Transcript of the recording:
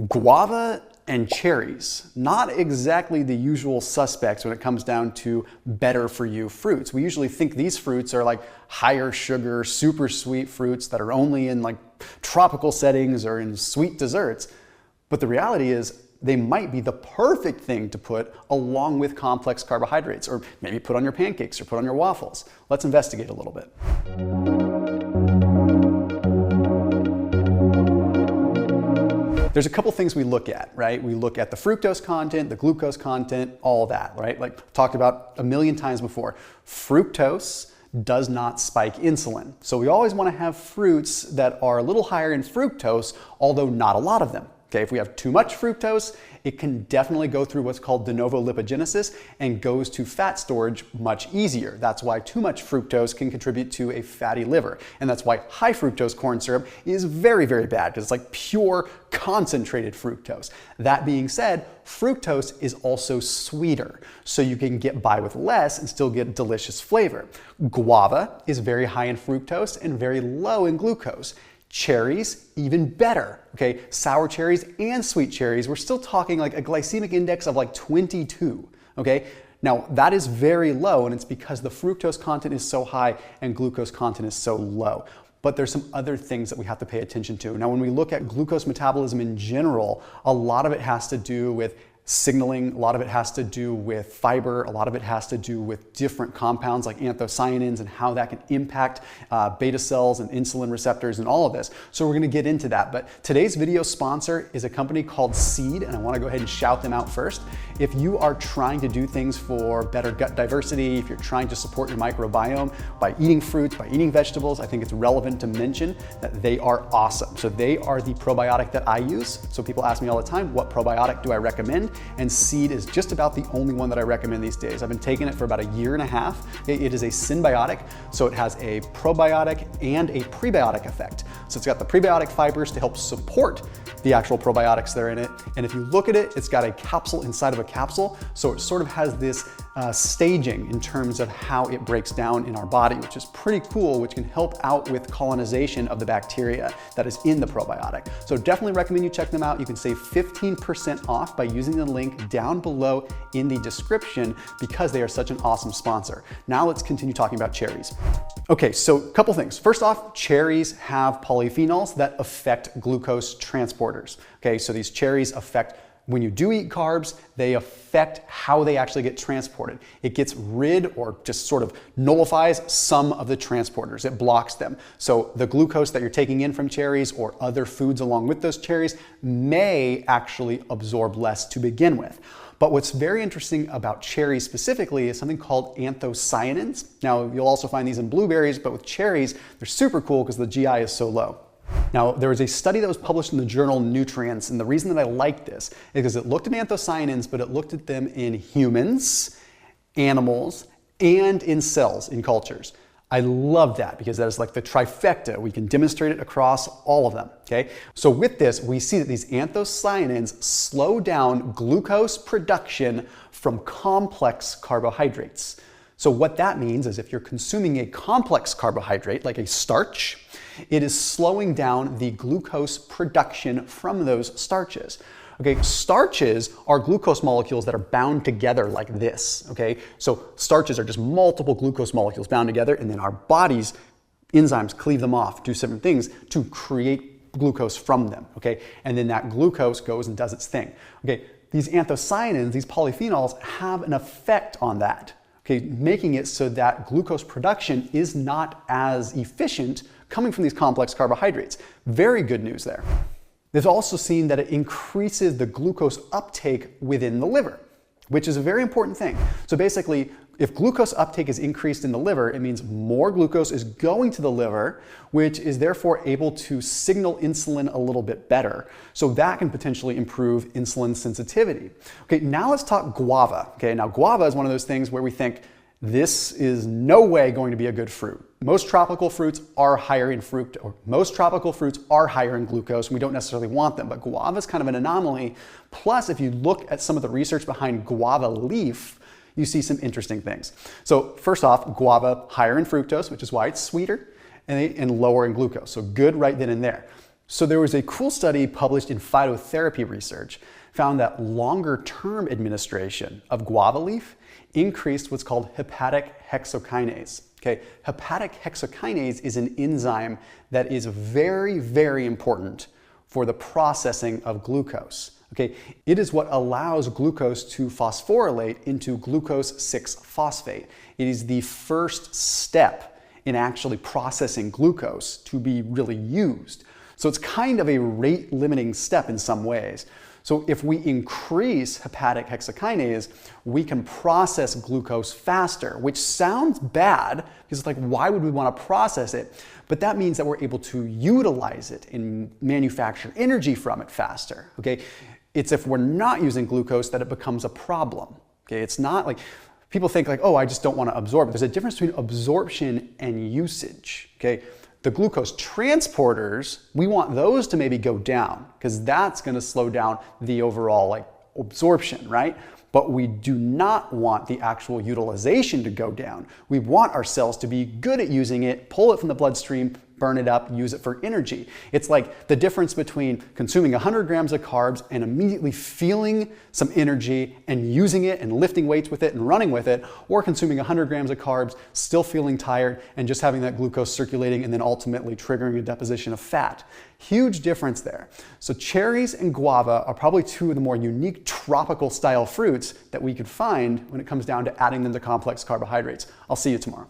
Guava and cherries, not exactly the usual suspects when it comes down to better for you fruits. We usually think these fruits are like higher sugar, super sweet fruits that are only in like tropical settings or in sweet desserts. But the reality is they might be the perfect thing to put along with complex carbohydrates, or maybe put on your pancakes or put on your waffles. Let's investigate a little bit. There's a couple things we look at, right? We look at the fructose content, the glucose content, all that, right? Like talked about a million times before. Fructose does not spike insulin. So we always want to have fruits that are a little higher in fructose, although not a lot of them. Okay, if we have too much fructose, it can definitely go through what's called de novo lipogenesis and goes to fat storage much easier. That's why too much fructose can contribute to a fatty liver. And that's why high fructose corn syrup is very, very bad, because it's like pure concentrated fructose. That being said, fructose is also sweeter, so you can get by with less and still get delicious flavor. Guava is very high in fructose and very low in glucose. Cherries, even better, okay? Sour cherries and sweet cherries, we're still talking like a glycemic index of like 22, okay? Now, that is very low, and it's because the fructose content is so high and glucose content is so low. But there's some other things that we have to pay attention to. Now, when we look at glucose metabolism in general, a lot of it has to do with signaling, a lot of it has to do with fiber, a lot of it has to do with different compounds like anthocyanins and how that can impact beta cells and insulin receptors and all of this. So we're gonna get into that. But today's video sponsor is a company called Seed, and I wanna go ahead and shout them out first. If you are trying to do things for better gut diversity, if you're trying to support your microbiome by eating fruits, by eating vegetables, I think it's relevant to mention that they are awesome. So they are the probiotic that I use. So people ask me all the time, what probiotic do I recommend? And Seed is just about the only one that I recommend these days. I've been taking it for about a year and a half. It is a synbiotic, so it has a probiotic and a prebiotic effect. So it's got the prebiotic fibers to help support the actual probiotics that are in it. And if you look at it, it's got a capsule inside of a capsule. So it sort of has this staging in terms of how it breaks down in our body, which is pretty cool, which can help out with colonization of the bacteria that is in the probiotic. So definitely recommend you check them out. You can save 15% off by using the link down below in the description because they are such an awesome sponsor. Now let's continue talking about cherries. Okay, so a couple things. First off, cherries have polyphenols that affect glucose transporters. Okay, so these cherries affect, when you do eat carbs, they affect how they actually get transported. It gets rid or just sort of nullifies some of the transporters. It blocks them. So the glucose that you're taking in from cherries or other foods along with those cherries may actually absorb less to begin with. But what's very interesting about cherries specifically is something called anthocyanins. Now, you'll also find these in blueberries, but with cherries, they're super cool because the GI is so low. Now, there was a study that was published in the journal Nutrients, and the reason that I like this is because it looked at anthocyanins, but it looked at them in humans, animals, and in cells, in cultures. I love that because that is like the trifecta. We can demonstrate it across all of them, okay? So with this, we see that these anthocyanins slow down glucose production from complex carbohydrates. So what that means is if you're consuming a complex carbohydrate, like a starch, it is slowing down the glucose production from those starches. Okay, starches are glucose molecules that are bound together like this, okay? So starches are just multiple glucose molecules bound together, and then our body's enzymes cleave them off, do certain things to create glucose from them, okay? And then that glucose goes and does its thing. Okay, these anthocyanins, these polyphenols, have an effect on that, okay, making it so that glucose production is not as efficient coming from these complex carbohydrates. Very good news there. They've also seen that it increases the glucose uptake within the liver, which is a very important thing. So basically, if glucose uptake is increased in the liver, it means more glucose is going to the liver, which is therefore able to signal insulin a little bit better. So that can potentially improve insulin sensitivity. Okay, now let's talk guava. Okay, now guava is one of those things where we think this is no way going to be a good fruit. Most tropical fruits are higher in fructose, or most tropical fruits are higher in glucose, and we don't necessarily want them, but guava is kind of an anomaly. Plus, if you look at some of the research behind guava leaf, you see some interesting things. So first off, guava higher in fructose, which is why it's sweeter, and lower in glucose. So good right then and there. So there was a cool study published in Phytotherapy Research found that longer-term administration of guava leaf increased what's called hepatic hexokinase. Okay, hepatic hexokinase is an enzyme that is very, very important for the processing of glucose. Okay, it is what allows glucose to phosphorylate into glucose 6-phosphate. It is the first step in actually processing glucose to be really used. So it's kind of a rate-limiting step in some ways. So if we increase hepatic hexokinase, we can process glucose faster, which sounds bad because it's like, why would we want to process it? But that means that we're able to utilize it and manufacture energy from it faster. Okay, it's if we're not using glucose that it becomes a problem. Okay, it's not like people think like, oh, I just don't want to absorb it. There's a difference between absorption and usage. Okay. The glucose transporters, we want those to maybe go down because that's going to slow down the overall absorption, right? But we do not want the actual utilization to go down. We want our cells to be good at using it, pull it from the bloodstream, burn it up, use it for energy. It's like the difference between consuming 100 grams of carbs and immediately feeling some energy and using it and lifting weights with it and running with it, or consuming 100 grams of carbs, still feeling tired and just having that glucose circulating and then ultimately triggering a deposition of fat. Huge difference there. So cherries and guava are probably two of the more unique tropical style fruits that we could find when it comes down to adding them to complex carbohydrates. I'll see you tomorrow.